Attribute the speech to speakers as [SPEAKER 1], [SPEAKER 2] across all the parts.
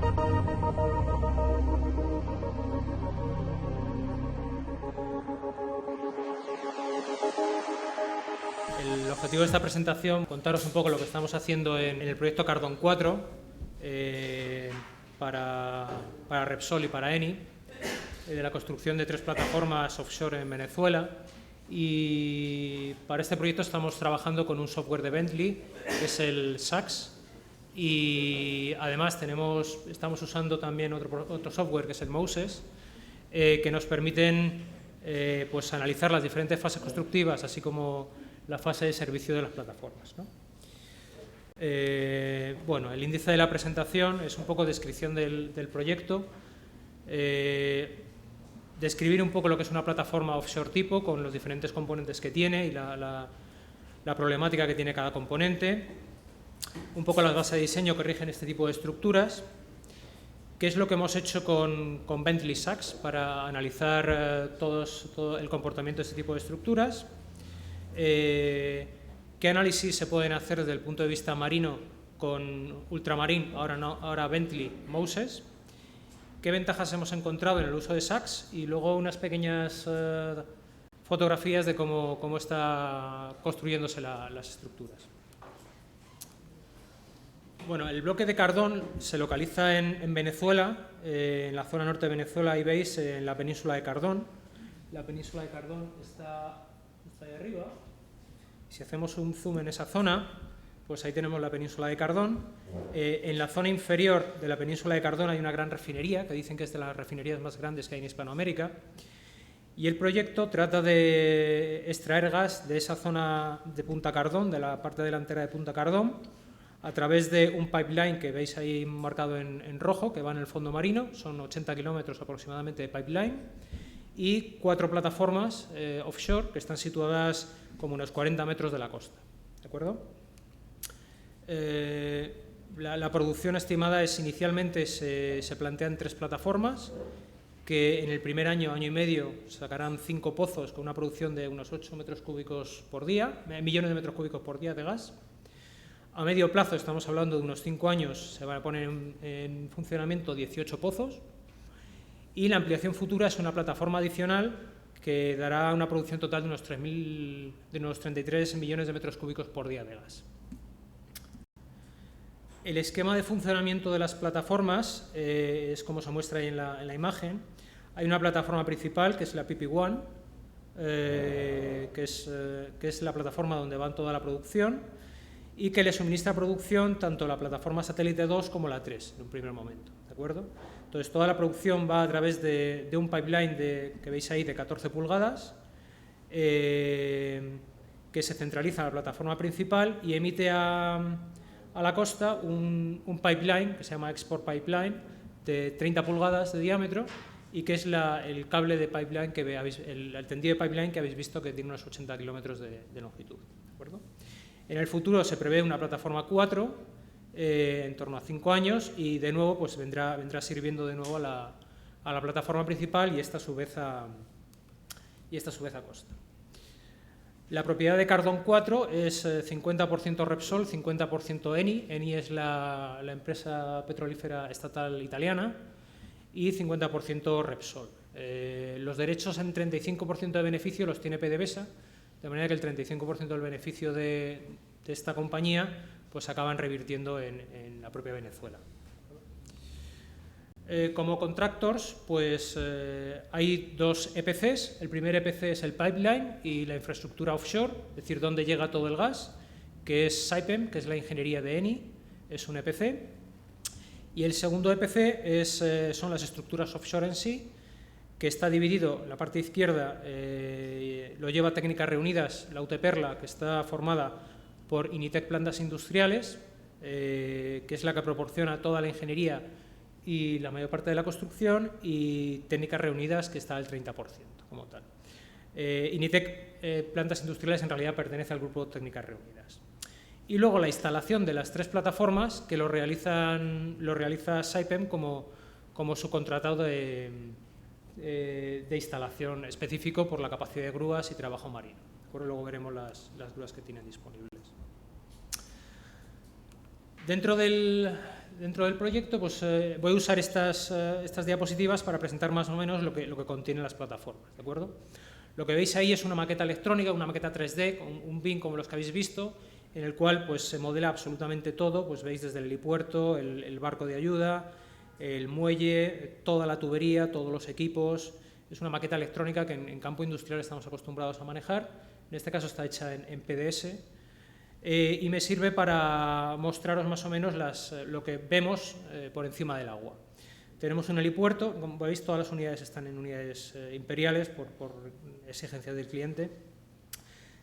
[SPEAKER 1] El objetivo de esta presentación es contaros un poco lo que estamos haciendo en el proyecto Cardón 4 para Repsol y para Eni, de la construcción de 3 plataformas offshore en Venezuela. Y para este proyecto estamos trabajando con un software de Bentley, que es el SACS, y además estamos usando también otro software, que es el Moses, que nos permiten pues analizar las diferentes fases constructivas, así como la fase de servicio de las plataformas, ¿no? Bueno, el índice de la presentación es un poco descripción del proyecto, describir un poco lo que es una plataforma offshore tipo, con los diferentes componentes que tiene y la problemática que tiene cada componente, un poco las bases de diseño que rigen este tipo de estructuras, qué es lo que hemos hecho con Bentley SACS para analizar todo el comportamiento de este tipo de estructuras, qué análisis se pueden hacer desde el punto de vista marino con Ultramarine, ahora Bentley Moses, qué ventajas hemos encontrado en el uso de SACS y luego unas pequeñas fotografías de cómo está construyéndose las estructuras. Bueno, el bloque de Cardón se localiza en Venezuela, en la zona norte de Venezuela. Ahí veis en la península de Cardón. La península de Cardón está ahí arriba. Si hacemos un zoom en esa zona, pues ahí tenemos la península de Cardón. En la zona inferior de la península de Cardón hay una gran refinería, que dicen que es de las refinerías más grandes que hay en Hispanoamérica. Y el proyecto trata de extraer gas de esa zona de Punta Cardón, de la parte delantera de Punta Cardón, a través de un pipeline que veis ahí marcado en rojo, que va en el fondo marino. Son 80 kilómetros aproximadamente de pipeline, y 4 plataformas offshore que están situadas como unos 40 metros de la costa. ¿De acuerdo? La producción estimada es, inicialmente se plantean 3 plataformas, que en el primer año y medio sacarán 5 pozos con una producción de unos 8 metros cúbicos por día, millones de metros cúbicos por día de gas. A medio plazo, estamos hablando de unos 5 años, se van a poner en funcionamiento 18 pozos, y la ampliación futura es una plataforma adicional que dará una producción total de unos 33 millones de metros cúbicos por día de gas. El esquema de funcionamiento de las plataformas es como se muestra ahí en la imagen. Hay una plataforma principal, que es la PP1, que es la plataforma donde va toda la producción, y que le suministra producción tanto la plataforma satélite 2 como la 3 en un primer momento, ¿de acuerdo? Entonces, toda la producción va a través de un pipeline que veis ahí de 14 pulgadas, que se centraliza en la plataforma principal y emite a la costa un pipeline que se llama Export Pipeline de 30 pulgadas de diámetro, y que es el cable de pipeline el tendido de pipeline que habéis visto, que tiene unos 80 kilómetros de longitud, ¿de acuerdo? En el futuro se prevé una plataforma 4 en torno a 5 años, y de nuevo pues vendrá sirviendo de nuevo a la plataforma principal y esta a su vez a costa. La propiedad de Cardón 4 es 50% Repsol, 50% Eni. Eni es la empresa petrolífera estatal italiana, y 50% Repsol. Los derechos en 35% de beneficio los tiene PDVSA, de manera que el 35% del beneficio de esta compañía pues acaban revirtiendo en la propia Venezuela. Como contractors, pues hay 2 EPCs. El primer EPC es el pipeline y la infraestructura offshore, es decir, donde llega todo el gas, que es Saipem, que es la ingeniería de Eni, es un EPC. Y el segundo EPC son las estructuras offshore en sí, que está dividido. En la parte izquierda lo lleva Técnicas Reunidas, la UTEPERLA, que está formada por Initec Plantas Industriales, que es la que proporciona toda la ingeniería y la mayor parte de la construcción, y Técnicas Reunidas, que está al 30% como tal. Initec Plantas Industriales en realidad pertenece al grupo Técnicas Reunidas. Y luego la instalación de las 3 plataformas, que lo realiza Saipem como subcontratado de instalación específico por la capacidad de grúas y trabajo marino. Luego veremos las grúas que tienen disponibles. Dentro del dentro del proyecto, pues voy a usar estas diapositivas para presentar más o menos lo que contienen las plataformas, ¿de acuerdo? Lo que veis ahí es una maqueta electrónica, una maqueta 3D, con un BIM como los que habéis visto, en el cual pues, se modela absolutamente todo, pues veis desde el helipuerto, el barco de ayuda, el muelle, toda la tubería, todos los equipos. Es una maqueta electrónica que en campo industrial estamos acostumbrados a manejar. En este caso está hecha en PDS y me sirve para mostraros más o menos lo que vemos por encima del agua. Tenemos un helipuerto, como veis todas las unidades están en unidades imperiales por exigencia del cliente.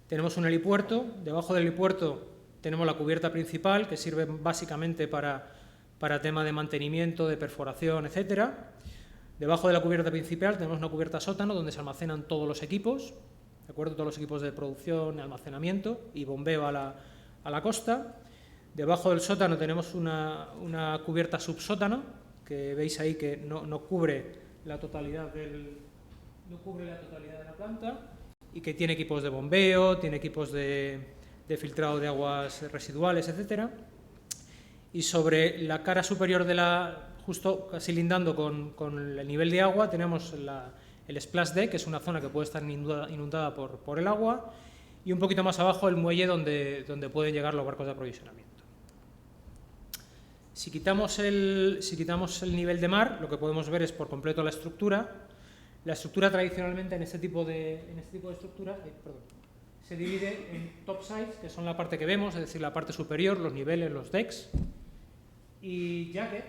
[SPEAKER 1] Tenemos un helipuerto, debajo del helipuerto tenemos la cubierta principal que sirve básicamente para tema de mantenimiento, de perforación, etcétera. Debajo de la cubierta principal tenemos una cubierta sótano donde se almacenan todos los equipos, ¿de acuerdo? Todos los equipos de producción, almacenamiento y bombeo a la costa. Debajo del sótano tenemos una cubierta subsótano, que veis ahí que no cubre la totalidad de la planta y que tiene equipos de bombeo, tiene equipos de filtrado de aguas residuales, etcétera. Y sobre la cara superior justo casi lindando con el nivel de agua, tenemos el splash deck, que es una zona que puede estar inundada por el agua, y un poquito más abajo el muelle donde pueden llegar los barcos de aprovisionamiento. Si quitamos el nivel de mar, lo que podemos ver es por completo la estructura. La estructura tradicionalmente en este tipo de estructura se divide en topsides, que son la parte que vemos, es decir, la parte superior, los niveles, los decks, y jacket,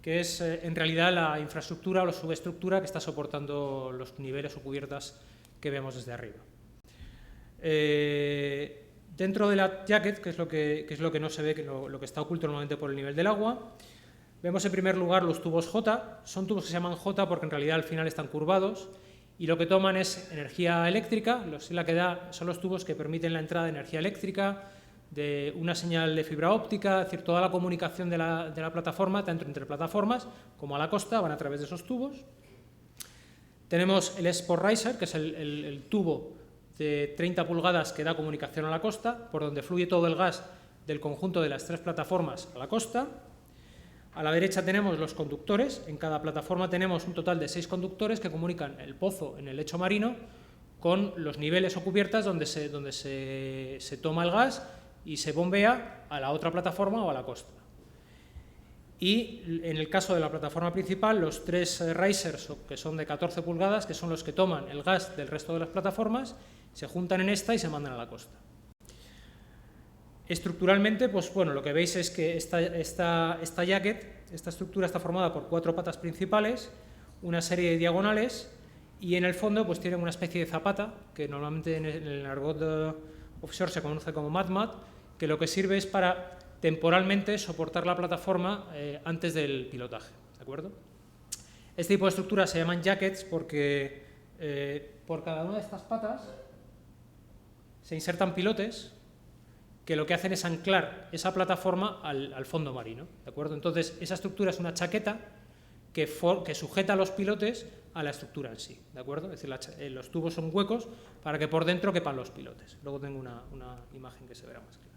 [SPEAKER 1] que es en realidad la infraestructura o la subestructura que está soportando los niveles o cubiertas que vemos desde arriba. Dentro de la jacket, que es lo que no se ve, lo que está oculto normalmente por el nivel del agua, vemos en primer lugar los tubos J. Son tubos que se llaman J porque en realidad al final están curvados y lo que toman es energía eléctrica. La que da son los tubos que permiten la entrada de energía eléctrica, de una señal de fibra óptica, es decir, toda la comunicación de la plataforma, tanto entre plataformas como a la costa, van a través de esos tubos. Tenemos el Sport Riser, que es el tubo de 30 pulgadas que da comunicación a la costa, por donde fluye todo el gas del conjunto de las tres plataformas a la costa. A la derecha tenemos los conductores. En cada plataforma tenemos un total de 6 conductores que comunican el pozo en el lecho marino con los niveles o cubiertas donde se toma el gas y se bombea a la otra plataforma o a la costa. Y en el caso de la plataforma principal, los 3 risers, que son de 14 pulgadas, que son los que toman el gas del resto de las plataformas, se juntan en esta y se mandan a la costa. Estructuralmente, pues bueno, lo que veis es que esta jacket, esta estructura está formada por 4 patas principales, una serie de diagonales y en el fondo pues tienen una especie de zapata, que normalmente en el argot offshore se conoce como mat, que lo que sirve es para temporalmente soportar la plataforma antes del pilotaje, ¿de acuerdo? Este tipo de estructuras se llaman jackets porque por cada una de estas patas se insertan pilotes que lo que hacen es anclar esa plataforma al fondo marino, ¿de acuerdo? Entonces, esa estructura es una chaqueta que sujeta a los pilotes a la estructura en sí, ¿de acuerdo? Es decir, los tubos son huecos para que por dentro quepan los pilotes. Luego tengo una imagen que se verá más clara.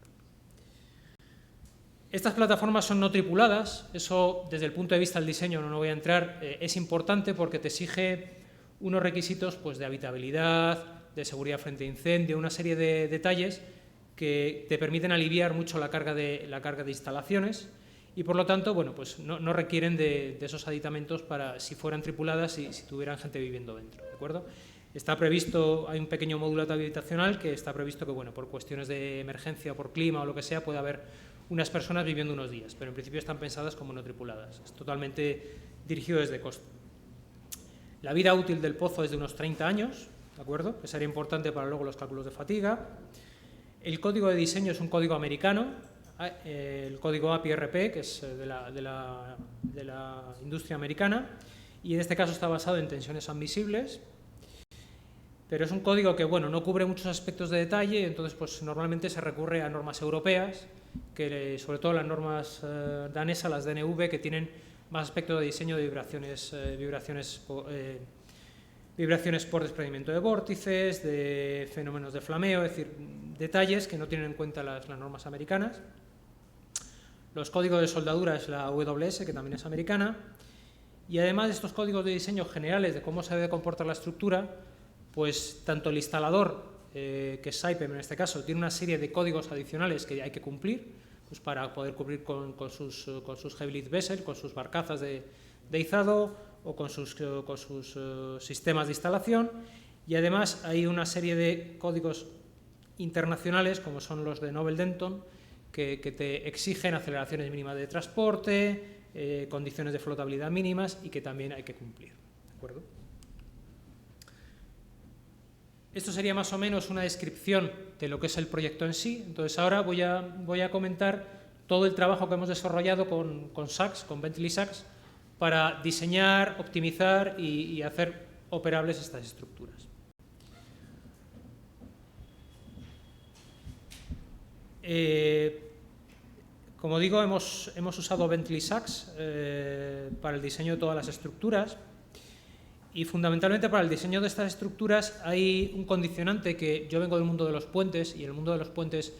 [SPEAKER 1] Estas plataformas son no tripuladas, eso desde el punto de vista del diseño no voy a entrar, es importante porque te exige unos requisitos pues, de habitabilidad, de seguridad frente a incendio, una serie de detalles que te permiten aliviar mucho la carga de instalaciones y por lo tanto bueno, pues no requieren de esos aditamentos para si fueran tripuladas y si tuvieran gente viviendo dentro, ¿de acuerdo? Está previsto, hay un pequeño módulo habitacional que está previsto que bueno, por cuestiones de emergencia o por clima o lo que sea puede haber unas personas viviendo unos días, pero en principio están pensadas como no tripuladas, es totalmente dirigido desde costa. La vida útil del pozo es de unos 30 años, ¿de acuerdo? Que sería importante para luego los cálculos de fatiga. El código de diseño es un código americano, el código API-RP, que es de la industria americana, y en este caso está basado en tensiones admisibles, pero es un código que bueno, no cubre muchos aspectos de detalle, entonces pues, normalmente se recurre a normas europeas, que sobre todo las normas danesas, las DNV, que tienen más aspectos de diseño de vibraciones por desprendimiento de vórtices, de fenómenos de flameo, es decir, detalles que no tienen en cuenta las normas americanas. Los códigos de soldadura es la WS, que también es americana. Y además de estos códigos de diseño generales de cómo se debe comportar la estructura, pues tanto el instalador, que es Saipem en este caso, tiene una serie de códigos adicionales que hay que cumplir, pues para poder cumplir con sus heavy lift vessel, con sus barcazas de izado o con sus sistemas de instalación. Y además hay una serie de códigos internacionales, como son los de Nobel Denton, que te exigen aceleraciones mínimas de transporte, condiciones de flotabilidad mínimas y que también hay que cumplir. ¿De acuerdo? Esto sería más o menos una descripción de lo que es el proyecto en sí. Entonces ahora voy a comentar todo el trabajo que hemos desarrollado con SACS, con Bentley SACS, para diseñar, optimizar y hacer operables estas estructuras. Como digo, hemos usado Bentley SACS para el diseño de todas las estructuras. Y fundamentalmente para el diseño de estas estructuras hay un condicionante que yo vengo del mundo de los puentes, y en el mundo de los puentes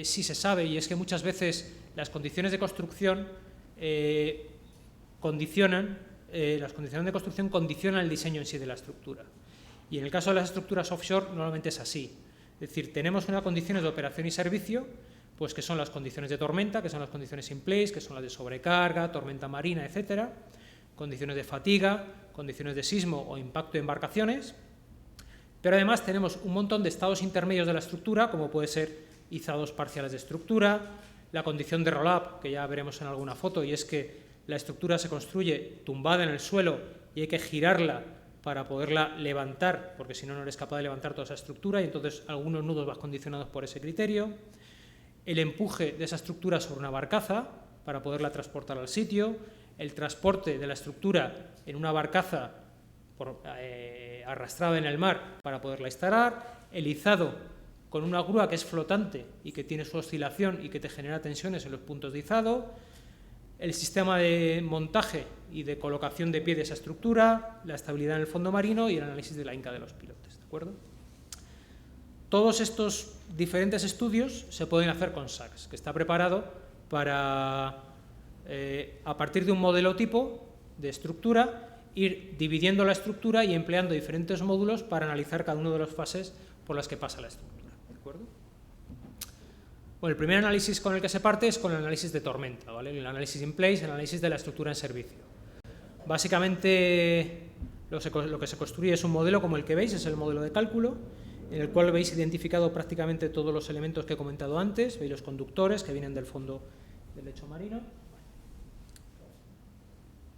[SPEAKER 1] sí se sabe, y es que muchas veces las condiciones de construcción condicionan el diseño en sí de la estructura. Y en el caso de las estructuras offshore normalmente es así. Es decir, tenemos unas condiciones de operación y servicio, pues que son las condiciones de tormenta, que son las condiciones in place, que son las de sobrecarga, tormenta marina, etcétera, condiciones de fatiga, condiciones de sismo o impacto de embarcaciones, pero además tenemos un montón de estados intermedios de la estructura, como puede ser izados parciales de estructura, la condición de roll-up, que ya veremos en alguna foto, y es que la estructura se construye tumbada en el suelo y hay que girarla para poderla levantar, porque si no, no eres capaz de levantar toda esa estructura, y entonces algunos nudos van condicionados por ese criterio. El empuje de esa estructura sobre una barcaza para poderla transportar al sitio, el transporte de la estructura en una barcaza arrastrada en el mar para poderla instalar, el izado con una grúa que es flotante y que tiene su oscilación y que te genera tensiones en los puntos de izado, el sistema de montaje y de colocación de pie de esa estructura, la estabilidad en el fondo marino y el análisis de la inca de los pilotes, ¿de acuerdo? Todos estos diferentes estudios se pueden hacer con SACS, que está preparado para, a partir de un modelo tipo de estructura, ir dividiendo la estructura y empleando diferentes módulos para analizar cada una de las fases por las que pasa la estructura, ¿de acuerdo? Bueno, el primer análisis con el que se parte es con el análisis de tormenta, ¿vale? El análisis in place, el análisis de la estructura en servicio. Básicamente lo que se construye es un modelo como el que veis, es el modelo de cálculo, en el cual veis identificado prácticamente todos los elementos que he comentado antes. Veis los conductores que vienen del fondo del lecho marino.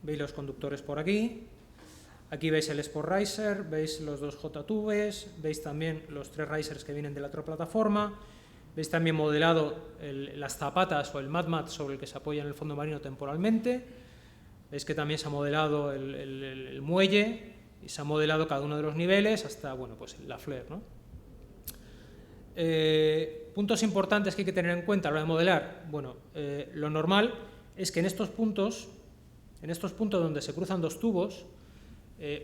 [SPEAKER 1] Veis los conductores por aquí. Aquí veis el sport riser, veis los dos J-tubes, veis también los 3 risers que vienen de la otra plataforma. Veis también modelado las zapatas o el mat sobre el que se apoya en el fondo marino temporalmente. Veis que también se ha modelado el muelle y se ha modelado cada uno de los niveles hasta, bueno, pues la flare, ¿no? Puntos importantes que hay que tener en cuenta a la hora de modelar. Bueno, lo normal es que en estos puntos donde se cruzan dos tubos,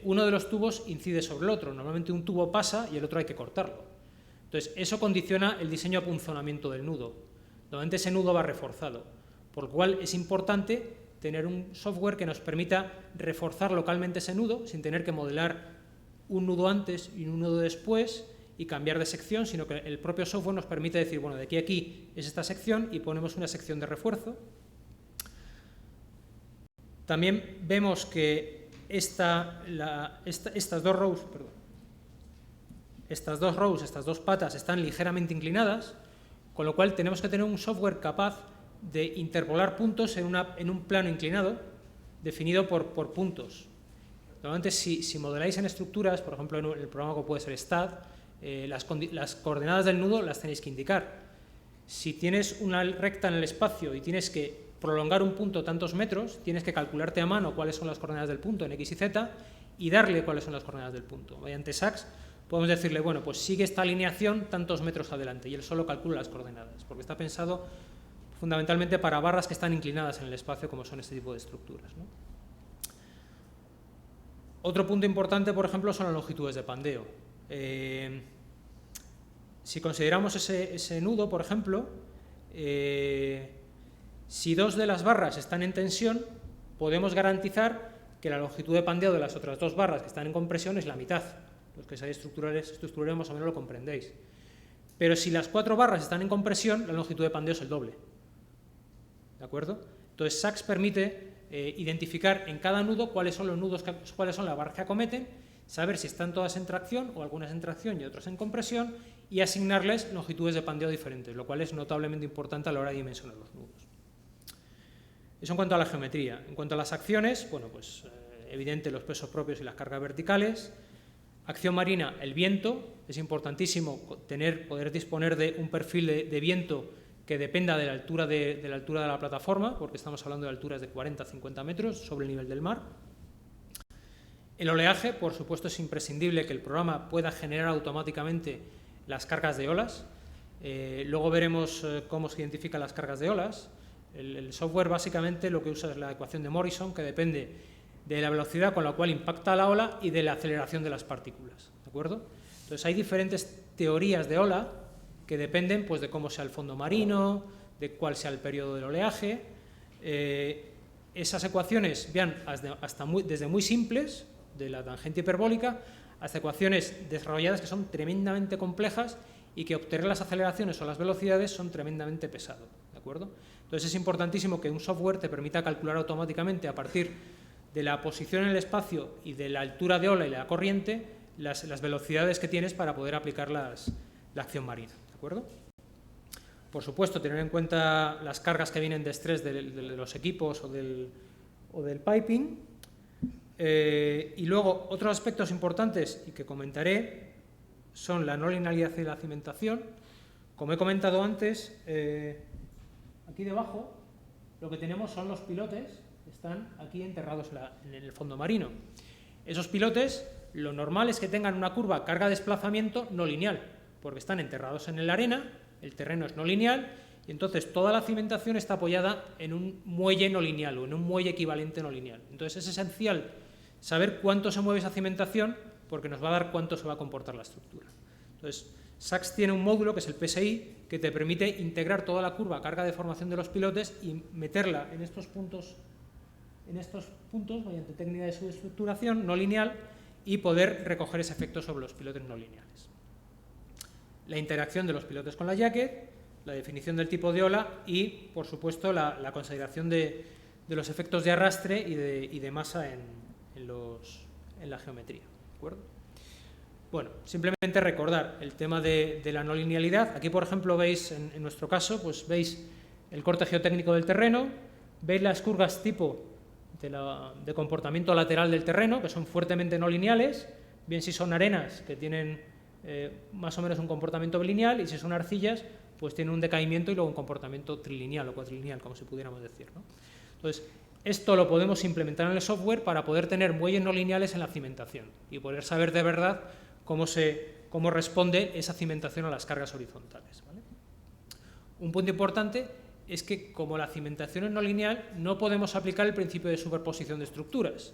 [SPEAKER 1] uno de los tubos incide sobre el otro. Normalmente un tubo pasa y el otro hay que cortarlo. Entonces, eso condiciona el diseño de apunzonamiento del nudo. Normalmente ese nudo va reforzado, por lo cual es importante tener un software que nos permita reforzar localmente ese nudo sin tener que modelar un nudo antes y un nudo después y cambiar de sección, sino que el propio software nos permite decir, bueno, de aquí a aquí es esta sección y ponemos una sección de refuerzo. También vemos que estas dos patas están ligeramente inclinadas, con lo cual tenemos que tener un software capaz de interpolar puntos en un plano inclinado definido por puntos. Normalmente si modeláis en estructuras, por ejemplo en el programa que puede ser STAD, las coordenadas del nudo las tenéis que indicar. Si tienes una recta en el espacio y tienes que prolongar un punto tantos metros, tienes que calcularte a mano cuáles son las coordenadas del punto en X y Z y darle cuáles son las coordenadas del punto. Mediante SACS podemos decirle, bueno, pues sigue esta alineación tantos metros adelante y él solo calcula las coordenadas, porque está pensado fundamentalmente para barras que están inclinadas en el espacio, como son este tipo de estructuras, ¿no? Otro punto importante, por ejemplo, son las longitudes de pandeo. Si consideramos ese nudo, por ejemplo, Si dos de las barras están en tensión, podemos garantizar que la longitud de pandeo de las otras dos barras que están en compresión es la mitad. Los que seáis estructurales más o menos lo comprendéis. Pero si las 4 barras están en compresión, la longitud de pandeo es el doble. ¿De acuerdo? Entonces, SACS permite identificar en cada nudo cuáles son los nudos, cuáles son las barras que acometen, saber si están todas en tracción o algunas en tracción y otras en compresión, y asignarles longitudes de pandeo diferentes, lo cual es notablemente importante a la hora de dimensionar los nudos. Eso en cuanto a la geometría. En cuanto a las acciones, bueno, pues evidente los pesos propios y las cargas verticales. Acción marina, el viento. Es importantísimo poder disponer de un perfil de viento que dependa de la altura de la plataforma, porque estamos hablando de alturas de 40-50 metros sobre el nivel del mar. El oleaje, por supuesto, es imprescindible que el programa pueda generar automáticamente las cargas de olas. Luego veremos cómo se identifican las cargas de olas. El software básicamente lo que usa es la ecuación de Morrison, que depende de la velocidad con la cual impacta la ola y de la aceleración de las partículas. ¿De acuerdo? Entonces hay diferentes teorías de ola que dependen pues, de cómo sea el fondo marino, de cuál sea el periodo del oleaje. Esas ecuaciones van desde muy simples, de la tangente hiperbólica, hasta ecuaciones desarrolladas que son tremendamente complejas y que obtener las aceleraciones o las velocidades son tremendamente pesado. ¿De acuerdo? Entonces es importantísimo que un software te permita calcular automáticamente a partir de la posición en el espacio y de la altura de ola y la corriente las velocidades que tienes para poder aplicar la acción marina. ¿De acuerdo? Por supuesto, tener en cuenta las cargas que vienen de estrés de los equipos o del piping. Y luego, otros aspectos importantes y que comentaré son la no linealidad y la cimentación. Como he comentado antes, aquí debajo lo que tenemos son los pilotes que están aquí enterrados en el fondo marino. Esos pilotes, lo normal es que tengan una curva carga-desplazamiento no lineal, porque están enterrados en la arena, el terreno es no lineal, y entonces toda la cimentación está apoyada en un muelle no lineal o en un muelle equivalente no lineal. Entonces es esencial saber cuánto se mueve esa cimentación, porque nos va a dar cuánto se va a comportar la estructura. Entonces, SACS tiene un módulo, que es el PSI, que te permite integrar toda la curva carga de formación de los pilotes y meterla en estos puntos mediante técnica de subestructuración no lineal y poder recoger ese efecto sobre los pilotes no lineales. La interacción de los pilotes con la jacket, la definición del tipo de ola y, por supuesto, la consideración de los efectos de arrastre y de masa en la geometría. ¿De acuerdo? Bueno, simplemente recordar el tema de la no linealidad. Aquí, por ejemplo, veis, en nuestro caso, pues veis el corte geotécnico del terreno, veis las curvas tipo de comportamiento lateral del terreno, que son fuertemente no lineales, bien si son arenas, que tienen más o menos un comportamiento lineal, y si son arcillas, pues tienen un decaimiento y luego un comportamiento trilineal o cuatrilineal, como si pudiéramos decir, ¿no? Entonces, esto lo podemos implementar en el software para poder tener muelles no lineales en la cimentación y poder saber de verdad cómo responde esa cimentación a las cargas horizontales, ¿vale? Un punto importante es que, como la cimentación es no lineal, no podemos aplicar el principio de superposición de estructuras.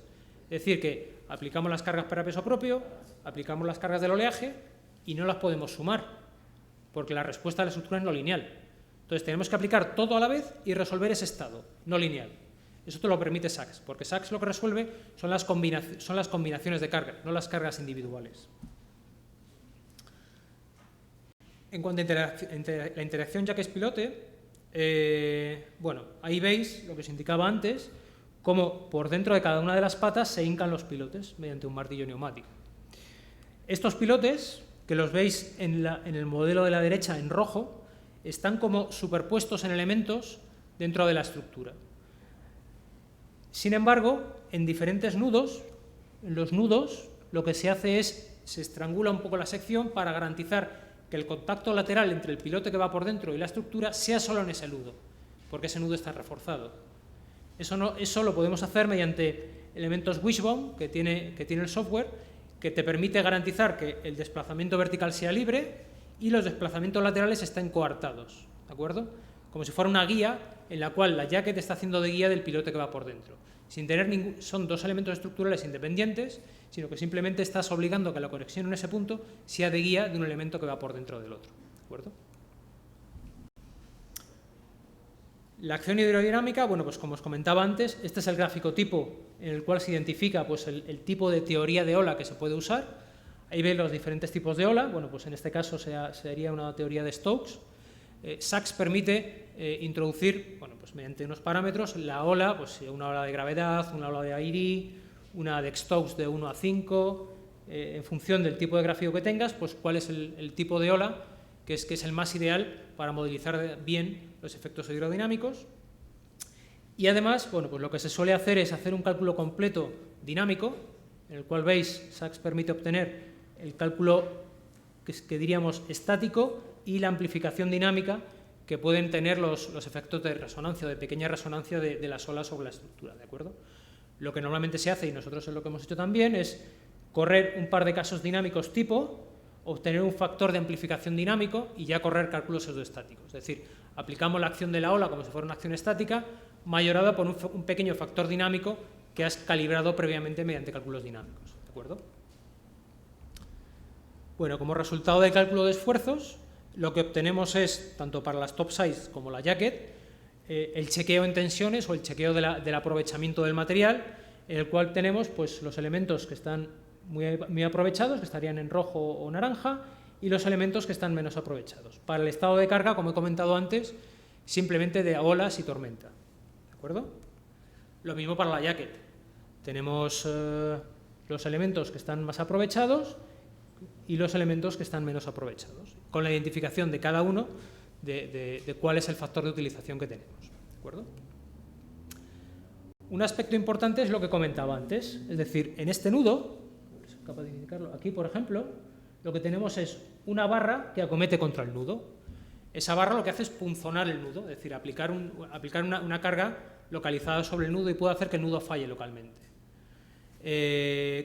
[SPEAKER 1] Es decir, que aplicamos las cargas para peso propio, aplicamos las cargas del oleaje y no las podemos sumar, porque la respuesta a la estructura es no lineal. Entonces tenemos que aplicar todo a la vez y resolver ese estado no lineal. Eso te lo permite SACS, porque SACS lo que resuelve son las combinaciones de cargas, no las cargas individuales. En cuanto a la interacción jacket-pilote, bueno, ahí veis lo que os indicaba antes, cómo por dentro de cada una de las patas se hincan los pilotes mediante un martillo neumático. Estos pilotes, que los veis en el modelo de la derecha en rojo, están como superpuestos en elementos dentro de la estructura. Sin embargo, en diferentes nudos, en los nudos, lo que se hace es, se estrangula un poco la sección para garantizar que el contacto lateral entre el pilote que va por dentro y la estructura sea solo en ese nudo, porque ese nudo está reforzado. Eso lo podemos hacer mediante elementos Wishbone que tiene el software, que te permite garantizar que el desplazamiento vertical sea libre y los desplazamientos laterales estén coartados, ¿de acuerdo? Como si fuera una guía en la cual la jacket está haciendo de guía del pilote que va por dentro. Son dos elementos estructurales independientes, sino que simplemente estás obligando a que la conexión en ese punto sea de guía de un elemento que va por dentro del otro, ¿de acuerdo? La acción hidrodinámica, bueno, pues como os comentaba antes, este es el gráfico tipo en el cual se identifica pues, el tipo de teoría de ola que se puede usar. Ahí veis los diferentes tipos de ola. Bueno, pues en este caso sería una teoría de Stokes. Sachs permite introducir, bueno, pues mediante unos parámetros, la ola, pues una ola de gravedad, una ola de Airy, una de Stokes de 1 a 5, en función del tipo de gráfico que tengas, pues cuál es el tipo de ola que es el más ideal para modelizar bien los efectos hidrodinámicos. Y además, bueno, pues lo que se suele hacer es hacer un cálculo completo dinámico, en el cual veis, Sachs permite obtener el cálculo que diríamos estático y la amplificación dinámica que pueden tener los efectos de resonancia o de pequeña resonancia de las olas sobre la estructura, ¿de acuerdo? Lo que normalmente se hace, y nosotros es lo que hemos hecho también, es correr un par de casos dinámicos tipo, obtener un factor de amplificación dinámico y ya correr cálculos pseudoestáticos. Es decir, aplicamos la acción de la ola como si fuera una acción estática, mayorada por un pequeño factor dinámico que has calibrado previamente mediante cálculos dinámicos, ¿de acuerdo? Bueno, como resultado del cálculo de esfuerzos, lo que obtenemos es, tanto para las topsides como la jacket, el chequeo en tensiones o el chequeo del aprovechamiento del material, en el cual tenemos pues, los elementos que están muy aprovechados, que estarían en rojo o naranja, y los elementos que están menos aprovechados. Para el estado de carga, como he comentado antes, simplemente de olas y tormenta. ¿De acuerdo? Lo mismo para la jacket. Tenemos los elementos que están más aprovechados y los elementos que están menos aprovechados, con la identificación de cada uno de cuál es el factor de utilización que tenemos. ¿De acuerdo? Un aspecto importante es lo que comentaba antes, es decir, en este nudo, soy capaz de indicarlo aquí, por ejemplo, lo que tenemos es una barra que acomete contra el nudo. Esa barra lo que hace es punzonar el nudo, es decir, aplicar una carga localizada sobre el nudo y puede hacer que el nudo falle localmente.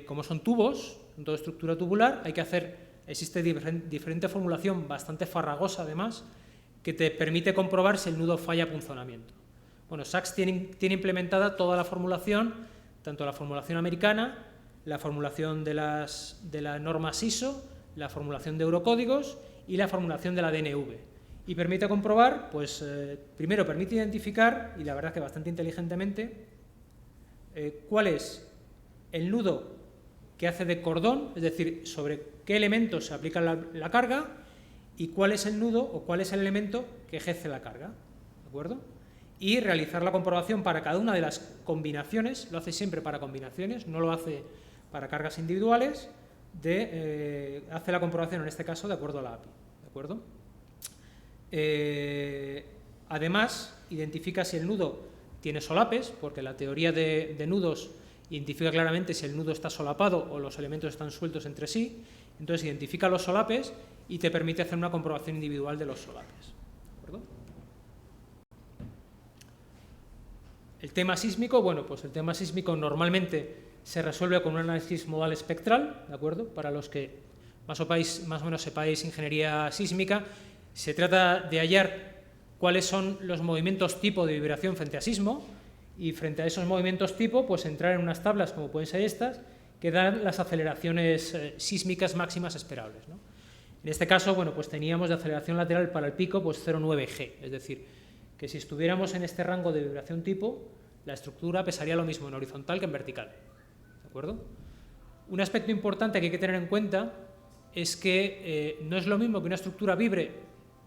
[SPEAKER 1] Como son tubos, en toda estructura tubular, existe diferente formulación, bastante farragosa además, que te permite comprobar si el nudo falla punzonamiento. Bueno, Sachs tiene implementada toda la formulación, tanto la formulación americana, la formulación de las normas ISO, la formulación de eurocódigos y la formulación de la DNV. Y permite comprobar, pues, primero permite identificar, y la verdad que bastante inteligentemente, cuál es el nudo que hace de cordón, es decir, sobre qué elementos se aplica la carga, y cuál es el nudo o cuál es el elemento que ejerce la carga, ¿de acuerdo? Y realizar la comprobación para cada una de las combinaciones, lo hace siempre para combinaciones, no lo hace para cargas individuales, hace la comprobación en este caso de acuerdo a la API, ¿de acuerdo? Además, identifica si el nudo tiene solapes, porque la teoría de nudos identifica claramente si el nudo está solapado o los elementos están sueltos entre sí, entonces identifica los solapes y te permite hacer una comprobación individual de los solapes. ¿De acuerdo? El tema sísmico, bueno, pues el tema sísmico normalmente se resuelve con un análisis modal espectral, ¿de acuerdo? Para los que más o menos sepáis ingeniería sísmica, se trata de hallar cuáles son los movimientos tipo de vibración frente a sismo, y frente a esos movimientos tipo, pues entrar en unas tablas como pueden ser estas, que dan las aceleraciones sísmicas máximas esperables, ¿no? En este caso, bueno, pues teníamos de aceleración lateral para el pico, pues 0,9 G, es decir, que si estuviéramos en este rango de vibración tipo, la estructura pesaría lo mismo en horizontal que en vertical, ¿de acuerdo? Un aspecto importante que hay que tener en cuenta es que no es lo mismo que una estructura vibre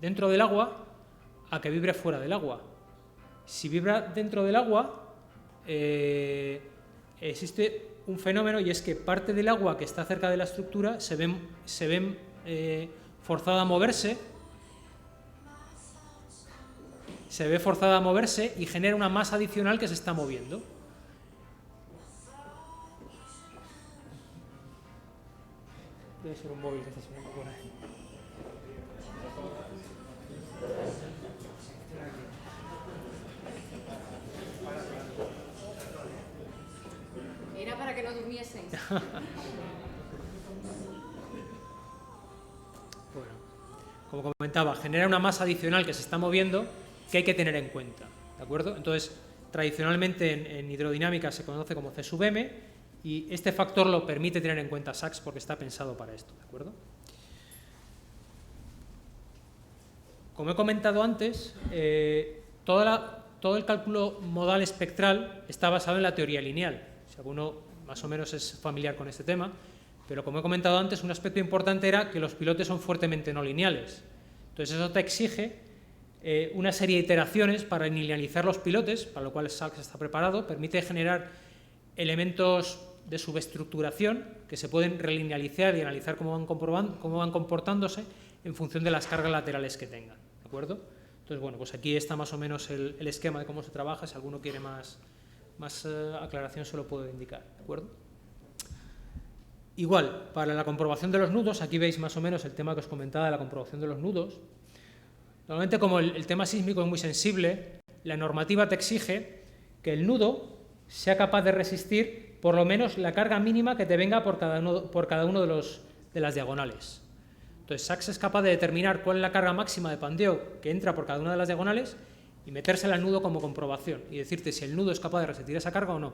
[SPEAKER 1] dentro del agua a que vibre fuera del agua. Si vibra dentro del agua, existe un fenómeno, y es que parte del agua que está cerca de la estructura se ve forzada a moverse, y genera una masa adicional que se está moviendo. Debe ser un móvil que está sonando por ahí.
[SPEAKER 2] Era para que no durmieseis.
[SPEAKER 1] Bueno, como comentaba, genera una masa adicional que se está moviendo que hay que tener en cuenta, ¿de acuerdo? Entonces, tradicionalmente en hidrodinámica se conoce como C sub m, y este factor lo permite tener en cuenta Sachs porque está pensado para esto, ¿de acuerdo? Como he comentado antes, toda todo el cálculo modal espectral está basado en la teoría lineal. Si alguno más o menos es familiar con este tema, pero como he comentado antes, un aspecto importante era que los pilotes son fuertemente no lineales. Entonces eso te exige una serie de iteraciones para linealizar los pilotes, para lo cual SACS está preparado, permite generar elementos de subestructuración que se pueden relinealizar y analizar cómo van comportándose en función de las cargas laterales que tengan, ¿de acuerdo? Entonces, bueno, pues aquí está más o menos el esquema de cómo se trabaja. Si alguno quiere más aclaración se lo puedo indicar, ¿de acuerdo? Igual, para la comprobación de los nudos, aquí veis más o menos el tema que os comentaba de la comprobación de los nudos. Normalmente, como el tema sísmico es muy sensible, la normativa te exige que el nudo sea capaz de resistir por lo menos la carga mínima que te venga por cada uno de las diagonales. Entonces, SACS es capaz de determinar cuál es la carga máxima de pandeo que entra por cada una de las diagonales y metérsela al nudo como comprobación y decirte si el nudo es capaz de resistir esa carga o no.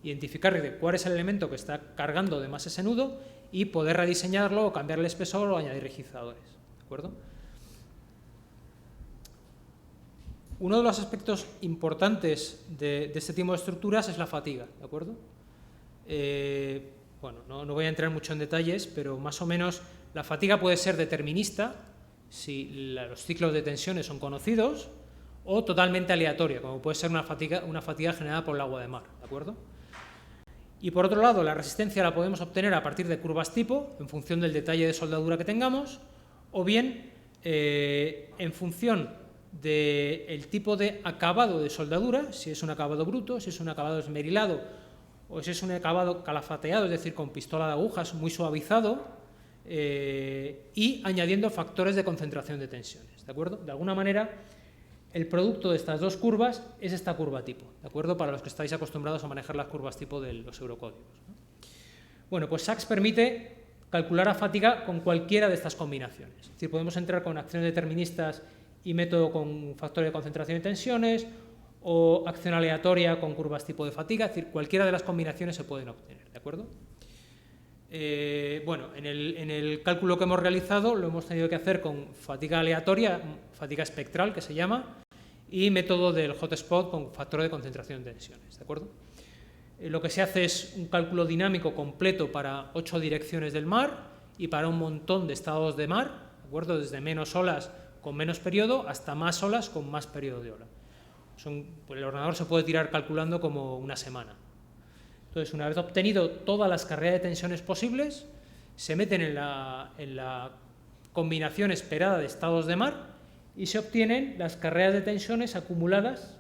[SPEAKER 1] Identificar cuál es el elemento que está cargando de más ese nudo y poder rediseñarlo o cambiarle espesor o añadir rigidizadores, ¿de acuerdo? Uno de los aspectos importantes de este tipo de estructuras es la fatiga, ¿de acuerdo? Bueno, no voy a entrar mucho en detalles, pero más o menos la fatiga puede ser determinista si los ciclos de tensiones son conocidos, o totalmente aleatoria, como puede ser una fatiga generada por el agua de mar, ¿de acuerdo? Y por otro lado, la resistencia la podemos obtener a partir de curvas tipo, en función del detalle de soldadura que tengamos, o bien en función del tipo de acabado de soldadura, si es un acabado bruto, si es un acabado esmerilado, o si es un acabado calafateado, es decir, con pistola de agujas muy suavizado, y añadiendo factores de concentración de tensiones, ¿de acuerdo? De alguna manera, el producto de estas dos curvas es esta curva tipo, ¿de acuerdo? Para los que estáis acostumbrados a manejar las curvas tipo de los eurocódigos, ¿no? Bueno, pues SACS permite calcular a fatiga con cualquiera de estas combinaciones. Es decir, podemos entrar con acciones deterministas y método con factores de concentración de tensiones, o acción aleatoria con curvas tipo de fatiga, es decir, cualquiera de las combinaciones se pueden obtener, ¿de acuerdo? Bueno, en el cálculo que hemos realizado lo hemos tenido que hacer con fatiga aleatoria, fatiga espectral que se llama, y método del hotspot con factor de concentración de tensiones, ¿de acuerdo? Lo que se hace es un cálculo dinámico completo para 8 direcciones del mar y para un montón de estados de mar, ¿de acuerdo? Desde menos olas con menos periodo hasta más olas con más periodo de ola. Pues el ordenador se puede tirar calculando como una semana. Entonces, una vez obtenido todas las carreras de tensiones posibles, se meten en la combinación esperada de estados de mar y se obtienen las carreras de tensiones acumuladas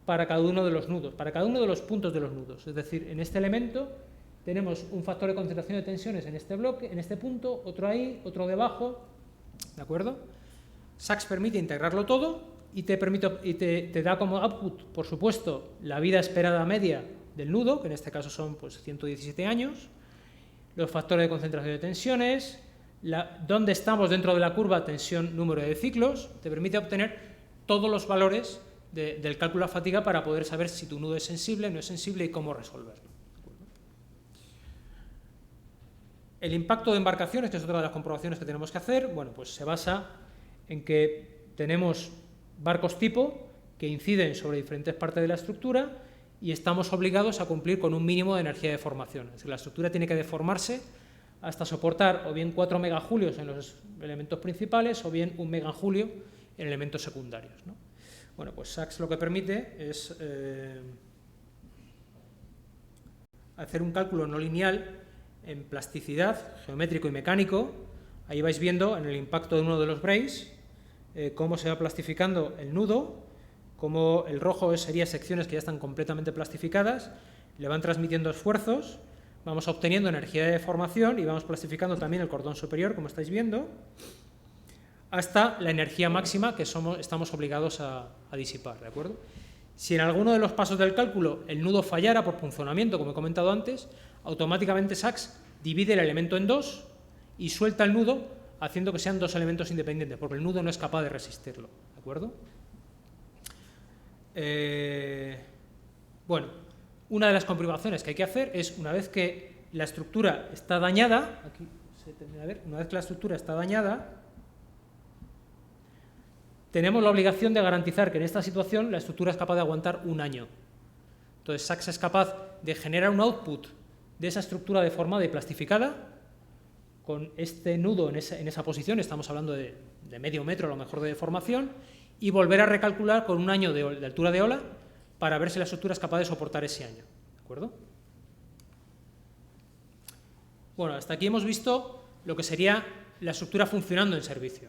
[SPEAKER 1] para cada uno de los nudos, para cada uno de los puntos de los nudos. Es decir, en este elemento tenemos un factor de concentración de tensiones en este bloque, en este punto, otro ahí, otro debajo, ¿de acuerdo? SACS permite integrarlo todo y te da como output, por supuesto, la vida esperada media del nudo, que en este caso son pues 117 años, los factores de concentración de tensiones, dónde estamos dentro de la curva tensión número de ciclos, te permite obtener todos los valores del cálculo de fatiga para poder saber si tu nudo es sensible, no es sensible y cómo resolverlo. El impacto de embarcaciones, que es otra de las comprobaciones que tenemos que hacer, bueno, pues se basa en que tenemos barcos tipo que inciden sobre diferentes partes de la estructura y estamos obligados a cumplir con un mínimo de energía de deformación. Es decir, la estructura tiene que deformarse hasta soportar o bien 4 megajulios en los elementos principales o bien 1 megajulio en elementos secundarios, ¿no? Bueno, pues SACS lo que permite es hacer un cálculo no lineal en plasticidad, geométrico y mecánico. Ahí vais viendo en el impacto de uno de los braces cómo se va plastificando el nudo, cómo el rojo sería secciones que ya están completamente plastificadas, le van transmitiendo esfuerzos, vamos obteniendo energía de deformación y vamos plastificando también el cordón superior, como estáis viendo, hasta la energía máxima que estamos obligados a disipar, ¿de acuerdo? Si en alguno de los pasos del cálculo el nudo fallara por punzonamiento, como he comentado antes, automáticamente SACS divide el elemento en dos y suelta el nudo, haciendo que sean dos elementos independientes, porque el nudo no es capaz de resistirlo, ¿de acuerdo? Bueno, una de las comprobaciones que hay que hacer es, una vez que la estructura está dañada, aquí se termina de ver, una vez que la estructura está dañada, tenemos la obligación de garantizar que en esta situación la estructura es capaz de aguantar un año. Entonces, SACS es capaz de generar un output de esa estructura deformada y plastificada, con este nudo en esa posición, estamos hablando de medio metro a lo mejor de deformación, y volver a recalcular con un año de altura de ola para ver si la estructura es capaz de soportar ese año. ¿De acuerdo? Bueno, hasta aquí hemos visto lo que sería la estructura funcionando en servicio.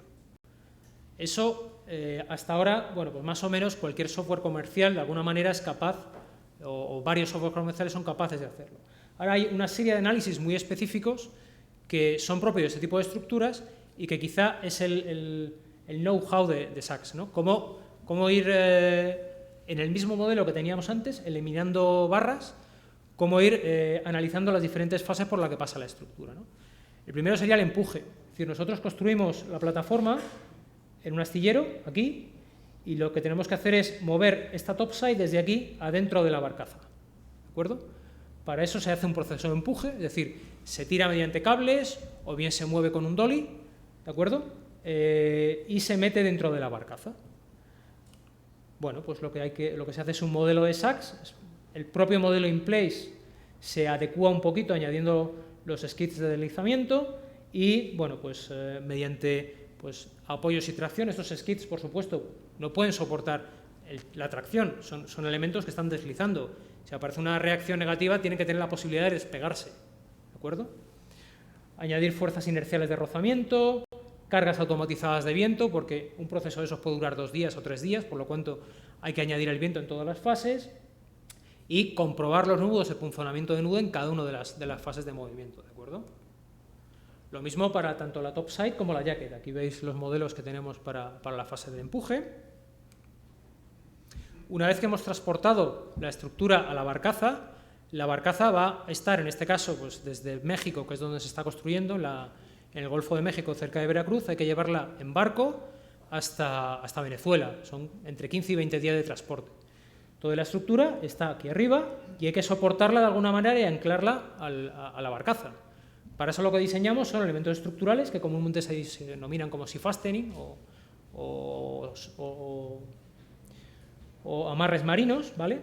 [SPEAKER 1] Eso, hasta ahora, bueno, pues más o menos cualquier software comercial de alguna manera es capaz, o varios software comerciales son capaces de hacerlo. Ahora hay una serie de análisis muy específicos que son propios de este tipo de estructuras y que quizá es el know-how de SACS, ¿no? Cómo ir en el mismo modelo que teníamos antes, eliminando barras, cómo ir analizando las diferentes fases por las que pasa la estructura, ¿no? El primero sería el empuje. Es decir, nosotros construimos la plataforma en un astillero, aquí, y lo que tenemos que hacer es mover esta topside desde aquí adentro de la barcaza. ¿De acuerdo? Para eso se hace un proceso de empuje, es decir, se tira mediante cables o bien se mueve con un dolly, ¿de acuerdo? Y se mete dentro de la barcaza. Bueno, pues lo que se hace es un modelo de SACS, el propio modelo in place se adecúa un poquito añadiendo los skids de deslizamiento y, bueno, pues mediante apoyos y tracción, estos skids, por supuesto, no pueden soportar la tracción, son elementos que están deslizando. Si aparece una reacción negativa, tienen que tener la posibilidad de despegarse, ¿de acuerdo? Añadir fuerzas inerciales de rozamiento, cargas automatizadas de viento, porque un proceso de esos puede durar 2 días o 3 días, por lo cuanto hay que añadir el viento en todas las fases, y comprobar los nudos, el punzonamiento de nudo en cada una de las fases de movimiento, ¿de acuerdo? Lo mismo para tanto la topside como la jacket. Aquí veis los modelos que tenemos para la fase de empuje. Una vez que hemos transportado la estructura a la barcaza va a estar, en este caso, pues desde México, que es donde se está construyendo, en el Golfo de México, cerca de Veracruz, hay que llevarla en barco hasta Venezuela. Son entre 15 y 20 días de transporte. Toda la estructura está aquí arriba y hay que soportarla de alguna manera y anclarla a la barcaza. Para eso lo que diseñamos son elementos estructurales que comúnmente se denominan como sea fastening o amarres marinos, ¿vale?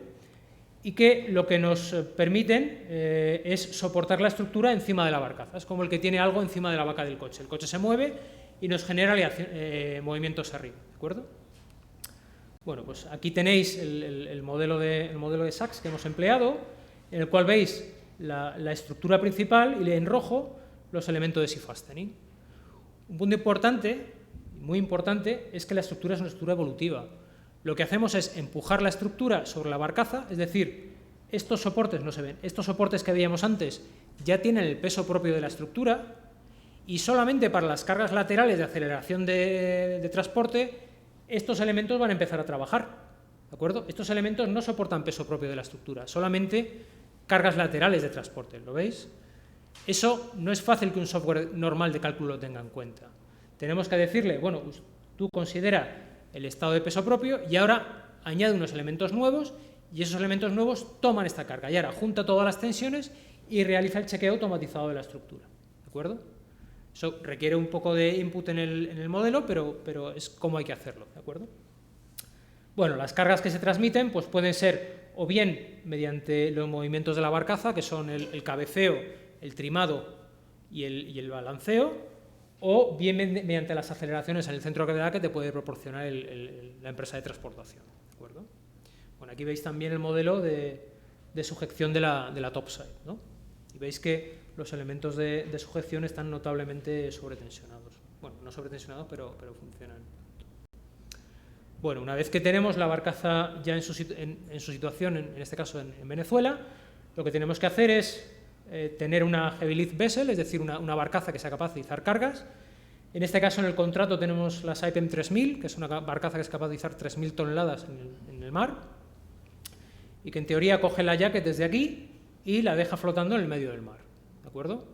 [SPEAKER 1] Y que lo que nos permiten es soportar la estructura encima de la barcaza. Es como el que tiene algo encima de la vaca del coche. El coche se mueve y nos genera movimientos arriba, ¿de acuerdo? Bueno, pues aquí tenéis el modelo de SACS que hemos empleado, en el cual veis la estructura principal y en rojo los elementos de sea fastening. Un punto importante, muy importante, es que la estructura es una estructura evolutiva. Lo que hacemos es empujar la estructura sobre la barcaza, es decir, estos soportes no se ven, estos soportes que veíamos antes ya tienen el peso propio de la estructura y solamente para las cargas laterales de aceleración de transporte estos elementos van a empezar a trabajar, ¿de acuerdo? Estos elementos no soportan peso propio de la estructura, solamente cargas laterales de transporte, ¿lo veis? Eso no es fácil que un software normal de cálculo lo tenga en cuenta. Tenemos que decirle, bueno, pues tú considera el estado de peso propio y ahora añade unos elementos nuevos y esos elementos nuevos toman esta carga y ahora junta todas las tensiones y realiza el chequeo automatizado de la estructura, ¿de acuerdo? Eso requiere un poco de input en el modelo, pero es como hay que hacerlo, ¿de acuerdo? Bueno, las cargas que se transmiten pues pueden ser o bien mediante los movimientos de la barcaza, que son el cabeceo, el trimado y el balanceo, o bien mediante las aceleraciones en el centro de gravedad que te puede proporcionar la empresa de transportación, ¿de acuerdo? Bueno, aquí veis también el modelo de sujeción de la topside, ¿no? Y veis que los elementos de sujeción están notablemente sobretensionados. Bueno, no sobretensionados, pero funcionan. Bueno, una vez que tenemos la barcaza ya en su situación, en este caso en Venezuela, lo que tenemos que hacer es tener una heavy lift vessel, es decir, una barcaza que sea capaz de izar cargas. En este caso, en el contrato tenemos la Saipem 3000, que es una barcaza que es capaz de izar 3000 toneladas en el mar, y que en teoría coge la jacket desde aquí y la deja flotando en el medio del mar, ¿de acuerdo?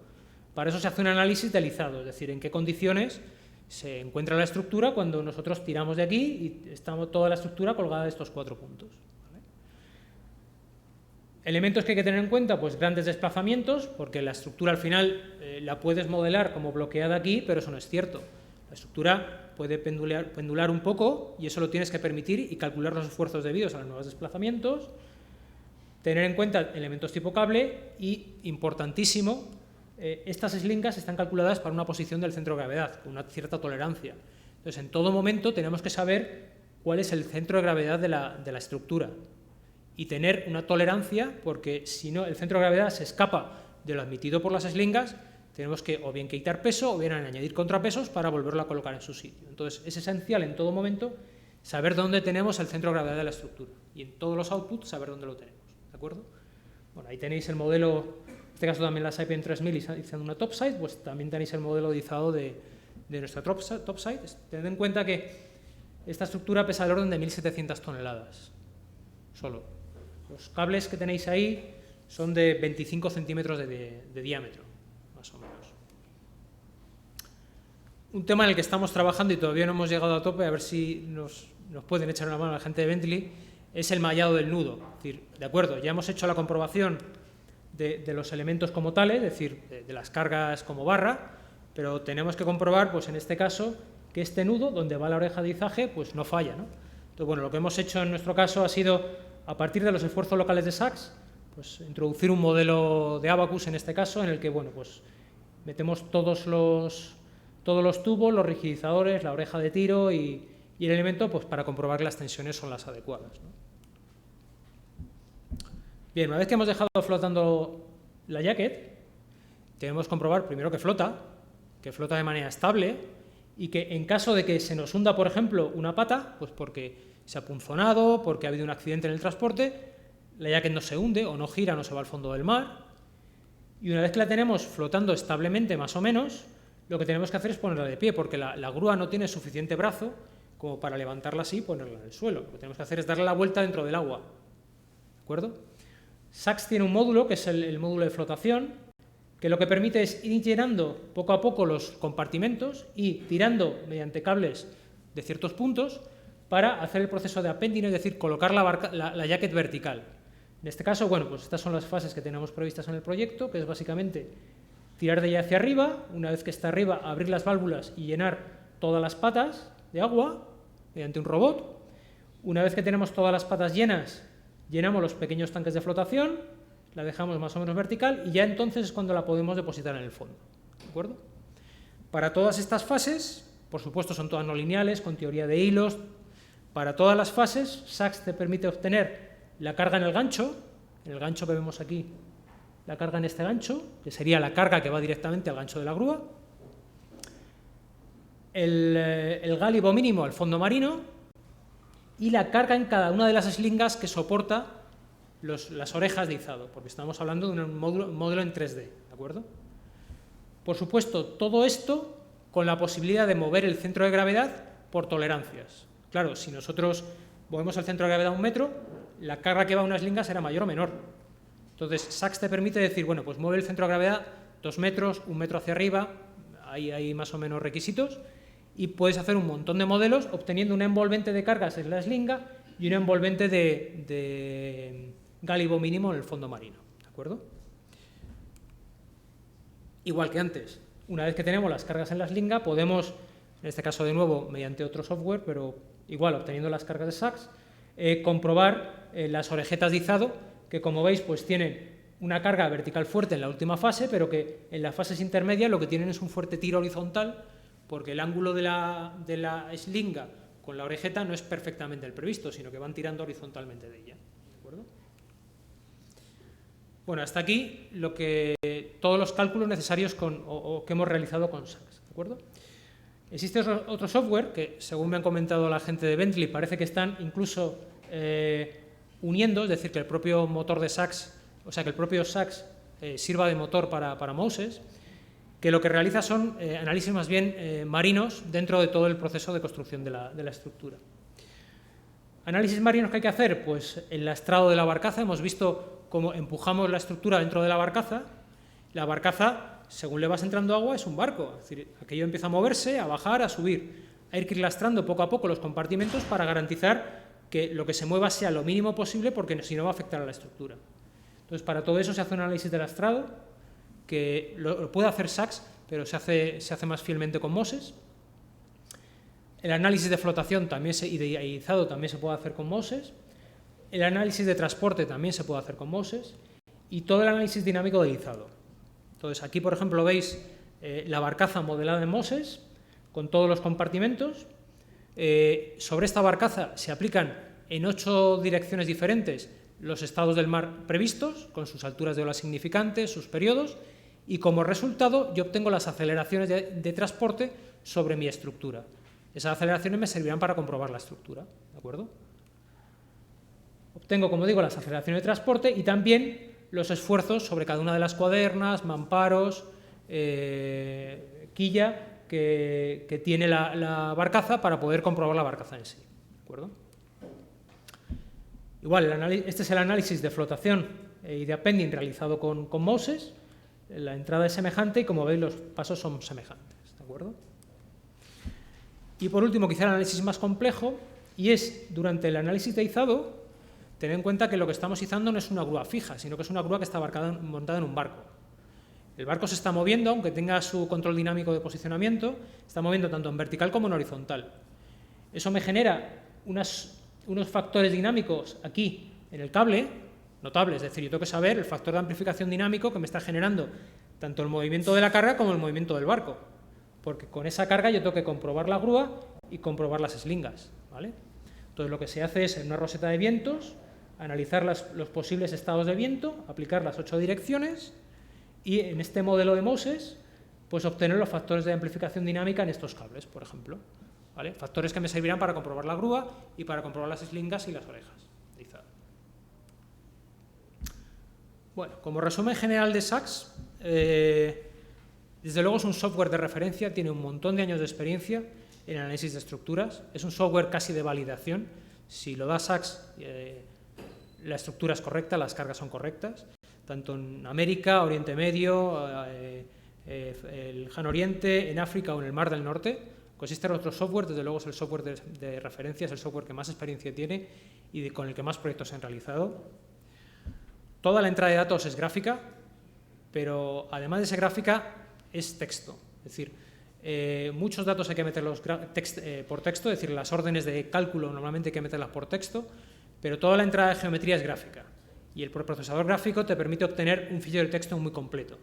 [SPEAKER 1] Para eso se hace un análisis de alizado, es decir, en qué condiciones se encuentra la estructura cuando nosotros tiramos de aquí y estamos toda la estructura colgada de estos 4 puntos. Elementos que hay que tener en cuenta, pues grandes desplazamientos, porque la estructura al final la puedes modelar como bloqueada aquí, pero eso no es cierto. La estructura puede pendular un poco y eso lo tienes que permitir y calcular los esfuerzos debidos a los nuevos desplazamientos, tener en cuenta elementos tipo cable y, importantísimo, estas slingas están calculadas para una posición del centro de gravedad, con una cierta tolerancia. Entonces, en todo momento tenemos que saber cuál es el centro de gravedad de la estructura y tener una tolerancia, porque si no, el centro de gravedad se escapa de lo admitido por las slingas, tenemos que o bien quitar peso o bien añadir contrapesos para volverlo a colocar en su sitio. Entonces, es esencial en todo momento saber dónde tenemos el centro de gravedad de la estructura y en todos los outputs saber dónde lo tenemos, ¿de acuerdo? Bueno, ahí tenéis el modelo, en este caso también la Saipem 3000 izando una topside, pues también tenéis el modelo izado de nuestra topside. Tened en cuenta que esta estructura pesa del orden de 1.700 toneladas, solo. Los cables que tenéis ahí son de 25 centímetros de diámetro, más o menos. Un tema en el que estamos trabajando y todavía no hemos llegado a tope, a ver si nos pueden echar una mano la gente de Bentley, es el mallado del nudo. Es decir, de acuerdo, ya hemos hecho la comprobación de los elementos como tales, es decir, de las cargas como barra, pero tenemos que comprobar, pues en este caso, que este nudo, donde va la oreja de izaje, pues no falla, ¿no? Entonces, bueno, lo que hemos hecho en nuestro caso ha sido, a partir de los esfuerzos locales de Sachs, pues introducir un modelo de Abaqus en este caso, en el que, bueno, pues metemos todos los tubos, los rigidizadores, la oreja de tiro y el elemento, pues para comprobar que las tensiones son las adecuadas, ¿no? Bien, una vez que hemos dejado flotando la jacket, debemos comprobar primero que flota de manera estable y que en caso de que se nos hunda, por ejemplo, una pata, pues porque se ha punzonado, porque ha habido un accidente en el transporte, la jacket no se hunde o no gira, no se va al fondo del mar. Y una vez que la tenemos flotando establemente, más o menos, lo que tenemos que hacer es ponerla de pie, porque la grúa no tiene suficiente brazo como para levantarla así y ponerla en el suelo. Lo que tenemos que hacer es darle la vuelta dentro del agua. ¿De acuerdo? Sachs tiene un módulo, que es el módulo de flotación, que lo que permite es ir llenando poco a poco los compartimentos y tirando mediante cables de ciertos puntos para hacer el proceso de appending, es decir, colocar la jacket vertical. En este caso, bueno, pues estas son las fases que tenemos previstas en el proyecto, que es básicamente tirar de ella hacia arriba, una vez que está arriba, abrir las válvulas y llenar todas las patas de agua mediante un robot. Una vez que tenemos todas las patas llenas, llenamos los pequeños tanques de flotación, la dejamos más o menos vertical y ya entonces es cuando la podemos depositar en el fondo. ¿De acuerdo? Para todas estas fases, por supuesto son todas no lineales, con teoría de hilos. Para todas las fases, Sachs te permite obtener la carga en el gancho que vemos aquí, la carga en este gancho, que sería la carga que va directamente al gancho de la grúa, el gálibo mínimo al fondo marino y la carga en cada una de las slingas que soporta las orejas de izado, porque estamos hablando de un módulo en 3D, ¿de acuerdo? Por supuesto, todo esto con la posibilidad de mover el centro de gravedad por tolerancias. Claro, si nosotros movemos el centro de gravedad 1 metro, la carga que va a una slinga será mayor o menor. Entonces, Sachs te permite decir, bueno, pues mueve el centro de gravedad 2 metros, 1 metro hacia arriba, ahí hay más o menos requisitos, y puedes hacer un montón de modelos obteniendo una envolvente de cargas en la slinga y una envolvente de gálibo mínimo en el fondo marino, ¿de acuerdo? Igual que antes, una vez que tenemos las cargas en la slinga, podemos, en este caso de nuevo mediante otro software, pero igual obteniendo las cargas de Sachs, comprobar las orejetas de izado, que como veis pues tienen una carga vertical fuerte en la última fase, pero que en las fases intermedias lo que tienen es un fuerte tiro horizontal, porque el ángulo de la slinga con la orejeta no es perfectamente el previsto, sino que van tirando horizontalmente de ella. ¿De acuerdo? Bueno, hasta aquí todos los cálculos necesarios que hemos realizado con Sachs. ¿De acuerdo? Existe otro software que, según me han comentado la gente de Bentley, parece que están incluso uniendo, es decir, que el propio motor de Sachs, o sea, que el propio Sachs sirva de motor para Moses, que lo que realiza son análisis más bien marinos dentro de todo el proceso de construcción de la estructura. ¿Análisis marinos que hay que hacer? Pues el lastrado de la barcaza, hemos visto cómo empujamos la estructura dentro de la barcaza, según le vas entrando agua, es un barco, es decir, aquello empieza a moverse, a bajar, a subir. Hay que ir lastrando poco a poco los compartimentos para garantizar que lo que se mueva sea lo mínimo posible, porque si no va a afectar a la estructura. Entonces, para todo eso se hace un análisis de lastrado, que lo puede hacer Sachs, pero se hace más fielmente con Moses. El análisis de flotación y de izado también se puede hacer con MOSES. El análisis de transporte también se puede hacer con MOSES. Y todo el análisis dinámico del izado. Entonces, aquí, por ejemplo, veis la barcaza modelada en MOSES, con todos los compartimentos. Sobre esta barcaza se aplican en 8 direcciones diferentes los estados del mar previstos, con sus alturas de ola significantes, sus periodos, y como resultado yo obtengo las aceleraciones de transporte sobre mi estructura. Esas aceleraciones me servirán para comprobar la estructura, ¿de acuerdo? Obtengo, como digo, las aceleraciones de transporte y también los esfuerzos sobre cada una de las cuadernas, mamparos, quilla que tiene la barcaza para poder comprobar la barcaza en sí, ¿de acuerdo? Igual, este es el análisis de flotación y de appending realizado con MOSES. La entrada es semejante y, como veis, los pasos son semejantes, ¿de acuerdo? Y por último, quizá el análisis más complejo, y es, durante el análisis de izado, tener en cuenta que lo que estamos izando no es una grúa fija, sino que es una grúa que está montada en un barco. El barco se está moviendo, aunque tenga su control dinámico de posicionamiento, está moviendo tanto en vertical como en horizontal. Eso me genera unos factores dinámicos aquí en el cable, notables, es decir, yo tengo que saber el factor de amplificación dinámico que me está generando tanto el movimiento de la carga como el movimiento del barco, porque con esa carga yo tengo que comprobar la grúa y comprobar las eslingas, ¿vale? Entonces lo que se hace es, en una roseta de vientos, analizar los posibles estados de viento, aplicar las 8 direcciones y en este modelo de MOSES pues obtener los factores de amplificación dinámica en estos cables, por ejemplo, ¿vale? Factores que me servirán para comprobar la grúa y para comprobar las eslingas y las orejas de izado. Bueno, como resumen general de SACS, desde luego es un software de referencia, tiene un montón de años de experiencia en análisis de estructuras, es un software casi de validación. Si lo da SACS, la estructura es correcta, las cargas son correctas, tanto en América, Oriente Medio, el Lejano Oriente, en África o en el Mar del Norte. Consiste en otro software, desde luego es el software de referencia, es el software que más experiencia tiene y con el que más proyectos se han realizado. Toda la entrada de datos es gráfica, pero además de ser gráfica es texto, es decir, muchos datos hay que meterlos por texto, es decir, las órdenes de cálculo normalmente hay que meterlas por texto, pero toda la entrada de geometría es gráfica y el procesador gráfico te permite obtener un fichero de texto muy completo.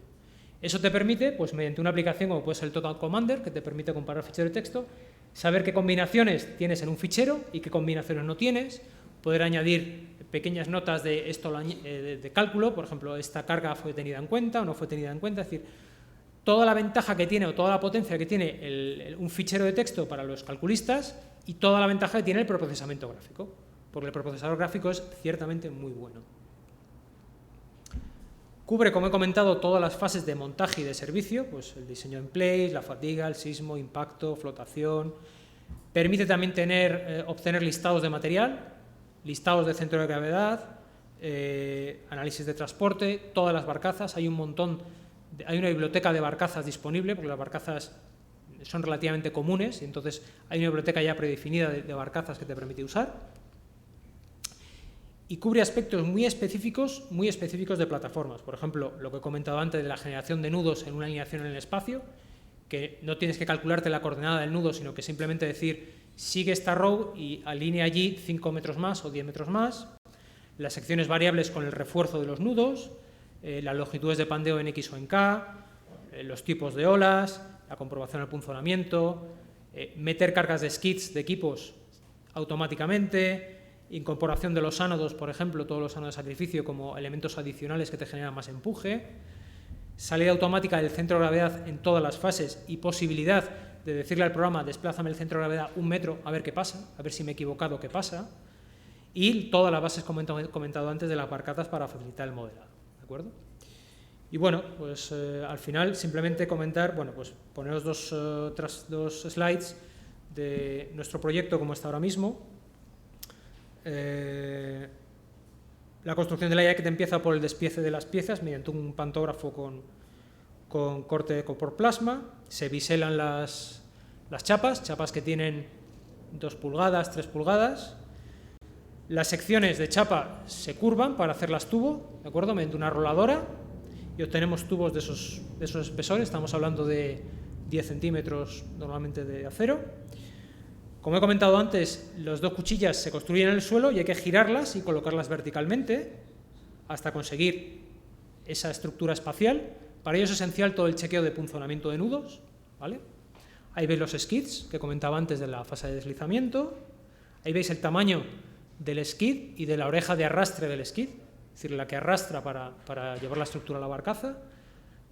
[SPEAKER 1] Eso te permite, pues mediante una aplicación como puede ser el Total Commander, que te permite comparar ficheros de texto, saber qué combinaciones tienes en un fichero y qué combinaciones no tienes, poder añadir pequeñas notas de cálculo, por ejemplo, esta carga fue tenida en cuenta o no fue tenida en cuenta, es decir, toda la ventaja que tiene o toda la potencia que tiene un fichero de texto para los calculistas y toda la ventaja que tiene el preprocesamiento gráfico, porque el preprocesador gráfico es ciertamente muy bueno. Cubre, como he comentado, todas las fases de montaje y de servicio, pues el diseño en place, la fatiga, el sismo, impacto, flotación. Permite también obtener listados de material, listados de centro de gravedad, análisis de transporte, todas las barcazas. Hay hay una biblioteca de barcazas disponible, porque las barcazas son relativamente comunes, y entonces hay una biblioteca ya predefinida de barcazas que te permite usar. Y cubre aspectos muy específicos de plataformas. Por ejemplo, lo que he comentado antes de la generación de nudos en una alineación en el espacio, que no tienes que calcularte la coordenada del nudo, sino que simplemente decir, sigue esta row y alinea allí 5 metros más o 10 metros más. Las secciones variables con el refuerzo de los nudos, las longitudes de pandeo en X o en K, los tipos de olas, la comprobación del punzonamiento, meter cargas de skids de equipos automáticamente, incorporación de los ánodos, por ejemplo, todos los ánodos de sacrificio como elementos adicionales que te generan más empuje, salida automática del centro de gravedad en todas las fases y posibilidad de decirle al programa desplázame el centro de gravedad 1 metro a ver qué pasa, a ver si me he equivocado, qué pasa, y todas las bases comentado antes de las barcazas para facilitar el modelado, ¿de acuerdo? Y bueno, pues al final simplemente comentar, bueno, pues poneros dos slides de nuestro proyecto como está ahora mismo. La construcción de la jacket empieza por el despiece de las piezas mediante un pantógrafo con corte por plasma. Se biselan las chapas que tienen 2 pulgadas, 3 pulgadas. Las secciones de chapa se curvan para hacerlas tubo, ¿de acuerdo? Mediante una roladora y obtenemos tubos de esos espesores, estamos hablando de 10 centímetros normalmente de acero. Como he comentado antes, las dos cuchillas se construyen en el suelo y hay que girarlas y colocarlas verticalmente hasta conseguir esa estructura espacial. Para ello es esencial todo el chequeo de punzonamiento de nudos, ¿vale? Ahí veis los skids que comentaba antes de la fase de deslizamiento. Ahí veis el tamaño del skid y de la oreja de arrastre del skid, es decir, la que arrastra para llevar la estructura a la barcaza.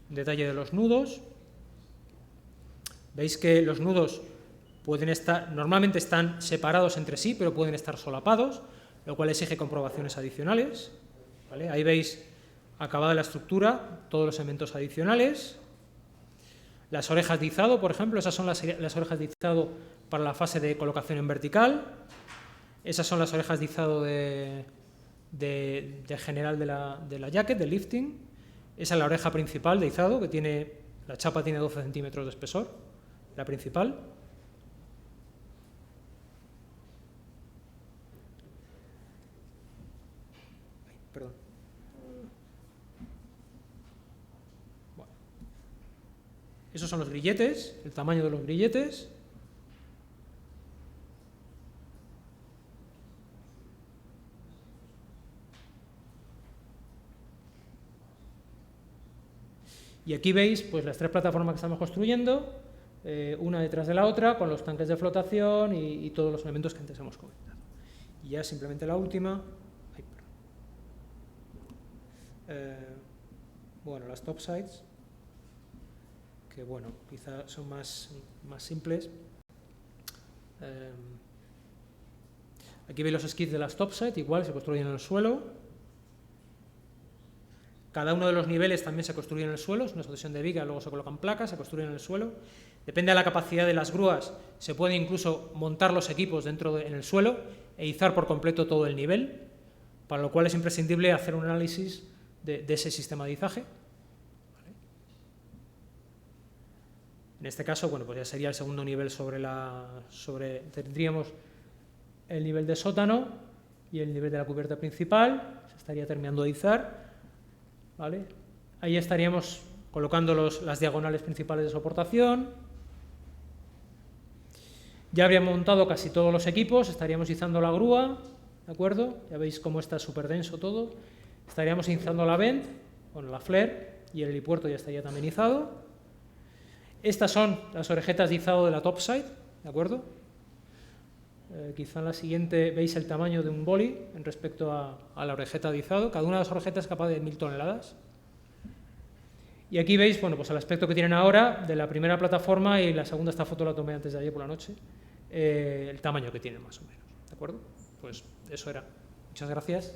[SPEAKER 1] Detalle de los nudos. Veis que los nudos normalmente están separados entre sí, pero pueden estar solapados, lo cual exige comprobaciones adicionales, ¿vale? Ahí veis acabada la estructura, todos los elementos adicionales. Las orejas de izado, por ejemplo, esas son las orejas de izado para la fase de colocación en vertical. Esas son las orejas de izado de general de la jacket, del lifting. Esa es la oreja principal de izado, que tiene, la chapa tiene 12 centímetros de espesor, la principal. Perdón. Bueno. Esos son los grilletes, el tamaño de los grilletes. Y aquí veis pues, las tres plataformas que estamos construyendo, una detrás de la otra, con los tanques de flotación y todos los elementos que antes hemos comentado. Y ya simplemente la última. Bueno, las topsides, que bueno, quizá son más simples. Aquí veis los skids de las topsides, igual se construyen en el suelo. Cada uno de los niveles también se construye en el suelo, es una sucesión de vigas, luego se colocan placas, se construyen en el suelo. Depende de la capacidad de las grúas, se puede incluso montar los equipos en el suelo e izar por completo todo el nivel, para lo cual es imprescindible hacer un análisis de ese sistema de izaje. ¿Vale? En este caso, bueno, pues ya sería el segundo nivel tendríamos el nivel de sótano y el nivel de la cubierta principal, se estaría terminando de izar, ¿vale? Ahí estaríamos colocando las diagonales principales de soportación. Ya habríamos montado casi todos los equipos, estaríamos izando la grúa, ¿de acuerdo? Ya veis cómo está súper denso todo. Estaríamos izando la vent, bueno, la flare, y el helipuerto ya estaría también izado. Estas son las orejetas de izado de la topside, ¿de acuerdo? Quizá en la siguiente veis el tamaño de un boli en respecto a la orejeta de izado. Cada una de las orejetas es capaz de 1000 toneladas. Y aquí veis, bueno, pues el aspecto que tienen ahora de la primera plataforma, y la segunda, esta foto la tomé antes de ayer por la noche, el tamaño que tienen más o menos, ¿de acuerdo? Pues eso era. Muchas gracias.